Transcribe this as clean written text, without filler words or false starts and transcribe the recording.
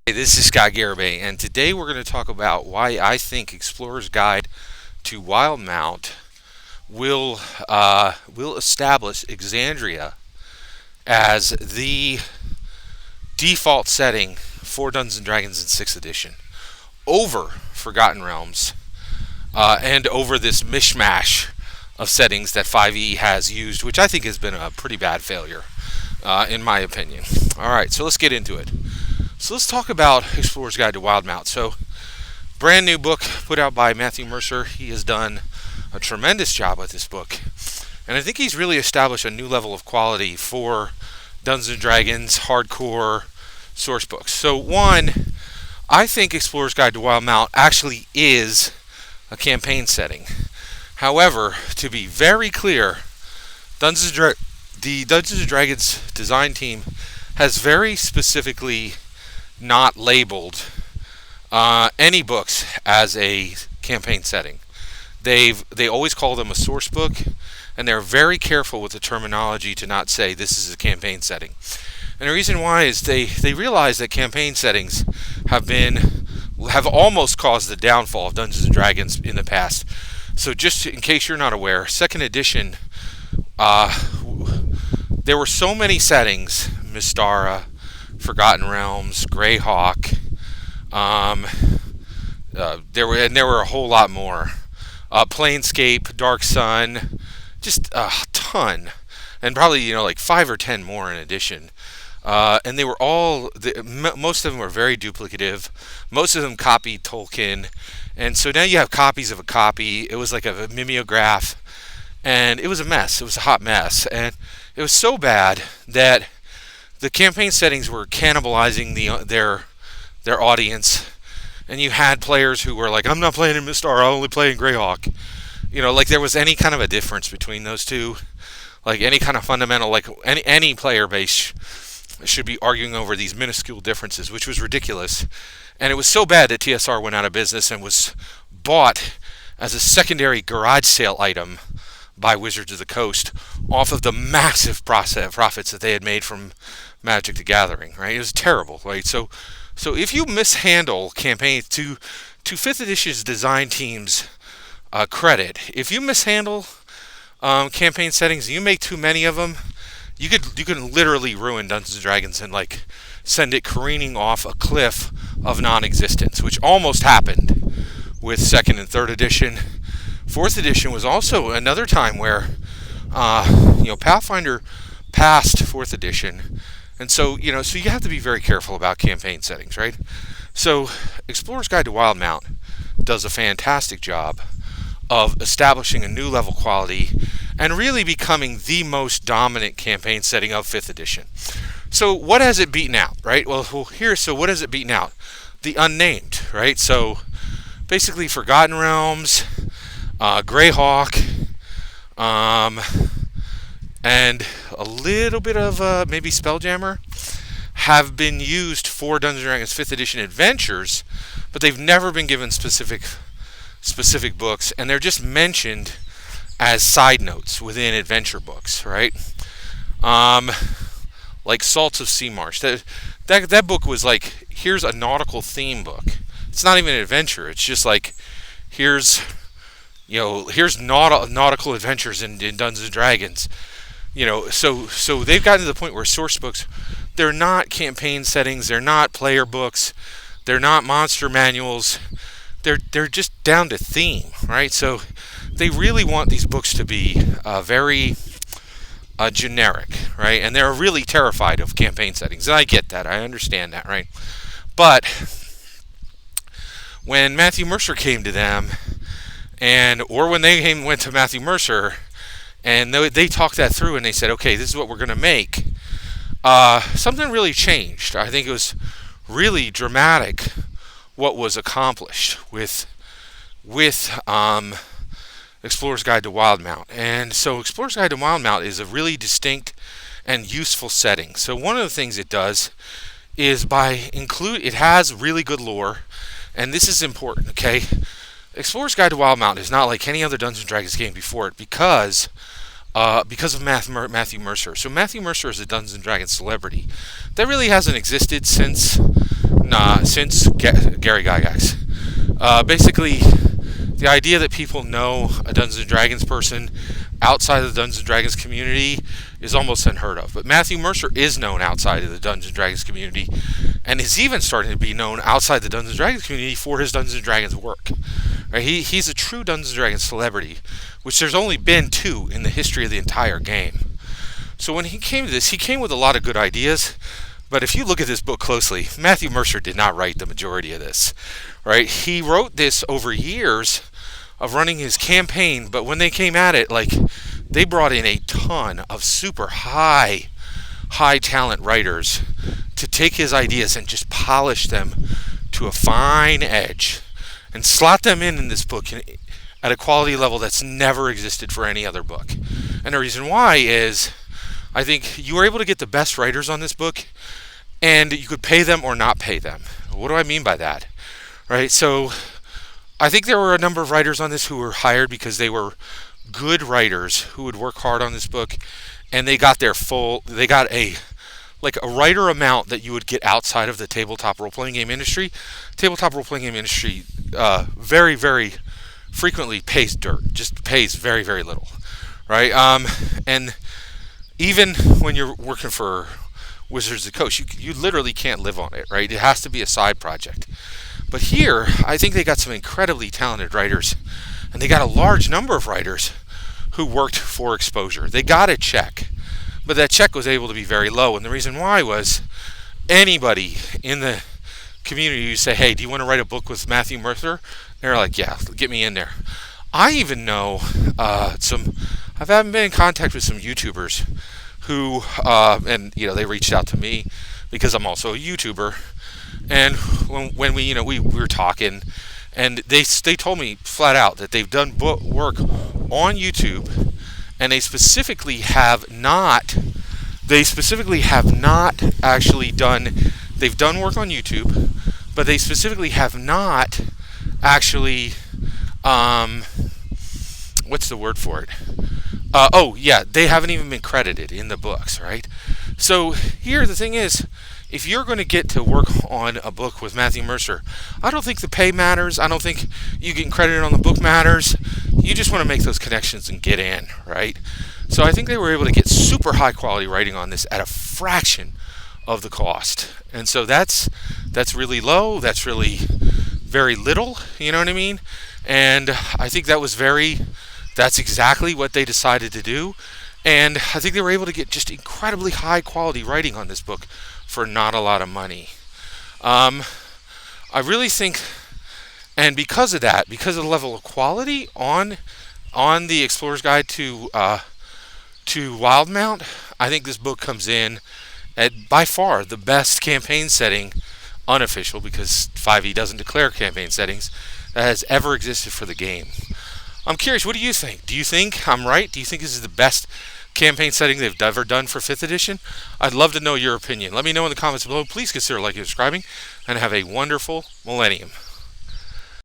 Hey, this is Scott Garibay, and today we're going to talk about why I think Explorer's Guide to Wildemount will establish Exandria as the default setting for Dungeons and Dragons in 6th edition over Forgotten Realms and over this mishmash of settings that 5e has used, which I think has been a pretty bad failure, in my opinion. All right, so let's get into it. So let's talk about Explorer's Guide to Wildemount. So, brand new book put out by Matthew Mercer. He has done a tremendous job with this book, and I think he's really established a new level of quality for Dungeons and Dragons hardcore source books. So, one, I think Explorer's Guide to Wildemount actually is a campaign setting. However, to be very clear, the Dungeons and Dragons design team has very specifically not labeled any books as a campaign setting. They always call them a source book, and they're very careful with the terminology to not say this is a campaign setting. And the reason why is they realize that campaign settings have almost caused the downfall of Dungeons and Dragons in the past. So just in case you're not aware, second edition, there were so many settings: Mystara, Forgotten Realms, Greyhawk. There were a whole lot more. Planescape, Dark Sun, just a ton, and probably like 5 or 10 more in addition. And they were most of them were very duplicative. Most of them copied Tolkien, and so now you have copies of a copy. It was like a mimeograph, and it was a mess. It was a hot mess, and it was so bad that the campaign settings were cannibalizing their audience, and you had players who were like, "I'm not playing in Mystara, I'll only play in Greyhawk." Like there was any kind of a difference between those two, like any kind of fundamental, like any player base should be arguing over these minuscule differences, which was ridiculous. And it was so bad that TSR went out of business and was bought as a secondary garage sale item by Wizards of the Coast off of the massive profits that they had made from Magic the Gathering, right? It was terrible, right? So if you mishandle campaigns, to 5th edition's design team's credit, if you mishandle campaign settings and you make too many of them, you could literally ruin Dungeons and Dragons and send it careening off a cliff of non-existence, which almost happened with 2nd and 3rd edition. 4th edition was also another time where Pathfinder passed 4th edition, and so you have to be very careful about campaign settings, right? So Explorer's Guide to Wildemount does a fantastic job of establishing a new level quality and really becoming the most dominant campaign setting of 5th edition. So what has it beaten out, right? Well, so what has it beaten out? The unnamed, right? So basically Forgotten Realms, Greyhawk, and a little bit of maybe Spelljammer have been used for Dungeons & Dragons 5th edition adventures, but they've never been given specific books, and they're just mentioned as side notes within adventure books, right? Like Salts of Seamarsh. That book was like, here's a nautical theme book. It's not even an adventure. It's just like, here's nautical adventures in Dungeons and Dragons. So they've gotten to the point where source books, they're not campaign settings, they're not player books, they're not monster manuals. They're just down to theme, right? So they really want these books to be very generic, right? And they're really terrified of campaign settings. And I get that. I understand that, right? But when Matthew Mercer came to them, or when they went to Matthew Mercer, and they talked that through, and they said, okay, this is what we're going to make, something really changed. I think it was really dramatic what was accomplished with Explorer's Guide to Wildemount. And so Explorer's Guide to Wildemount is a really distinct and useful setting. So one of the things it does is it has really good lore, and this is important, okay? Explorer's Guide to Wildemount is not like any other Dungeons & Dragons game before it because of Matthew Mercer. So Matthew Mercer is a Dungeons & Dragons celebrity that really hasn't existed since Nah, since Gary Gygax. Basically, the idea that people know a Dungeons and Dragons person outside of the Dungeons and Dragons community is almost unheard of. But Matthew Mercer is known outside of the Dungeons and Dragons community, and is even starting to be known outside the Dungeons and Dragons community for his Dungeons and Dragons work. Right? He's a true Dungeons and Dragons celebrity, which there's only been 2 in the history of the entire game. So when he came to this, he came with a lot of good ideas. But if you look at this book closely, Matthew Mercer did not write the majority of this. Right? He wrote this over years of running his campaign, but when they came at it, like, they brought in a ton of super high talent writers to take his ideas and just polish them to a fine edge and slot them in this book at a quality level that's never existed for any other book. And the reason why is, I think you were able to get the best writers on this book, and you could pay them or not pay them. What do I mean by that? Right? So I think there were a number of writers on this who were hired because they were good writers who would work hard on this book, and they got a writer amount that you would get outside of the tabletop role-playing game industry. Tabletop role-playing game industry very, very frequently pays dirt, just pays very, very little, right? And even when you're working for Wizards of the Coast, you literally can't live on it, right? It has to be a side project. But here, I think they got some incredibly talented writers, and they got a large number of writers who worked for exposure. They got a check, but that check was able to be very low, and the reason why was anybody in the community who say, hey, do you want to write a book with Matthew Mercer? They're like, yeah, get me in there. I even know I've been in contact with some YouTubers who, and they reached out to me because I'm also a YouTuber. And when we were talking, and they told me flat out that they've done work on YouTube, and they specifically have not actually done. They've done work on YouTube, but they specifically have not actually. What's the word for it? They haven't even been credited in the books, right? So here the thing is, if you're going to get to work on a book with Matthew Mercer, I don't think the pay matters. I don't think you getting credited on the book matters. You just want to make those connections and get in, right? So I think they were able to get super high quality writing on this at a fraction of the cost. And so that's really low. That's really very little, you know what I mean? And I think that's exactly what they decided to do. And I think they were able to get just incredibly high quality writing on this book for not a lot of money. I really think, and because of the level of quality on the Explorer's Guide to Wildemount, I think this book comes in at by far the best campaign setting, unofficial, because 5e doesn't declare campaign settings, that has ever existed for the game. I'm curious, what do you think? Do you think I'm right? Do you think this is the best campaign setting they've ever done for 5th edition? I'd love to know your opinion. Let me know in the comments below. Please consider liking and subscribing, and have a wonderful millennium.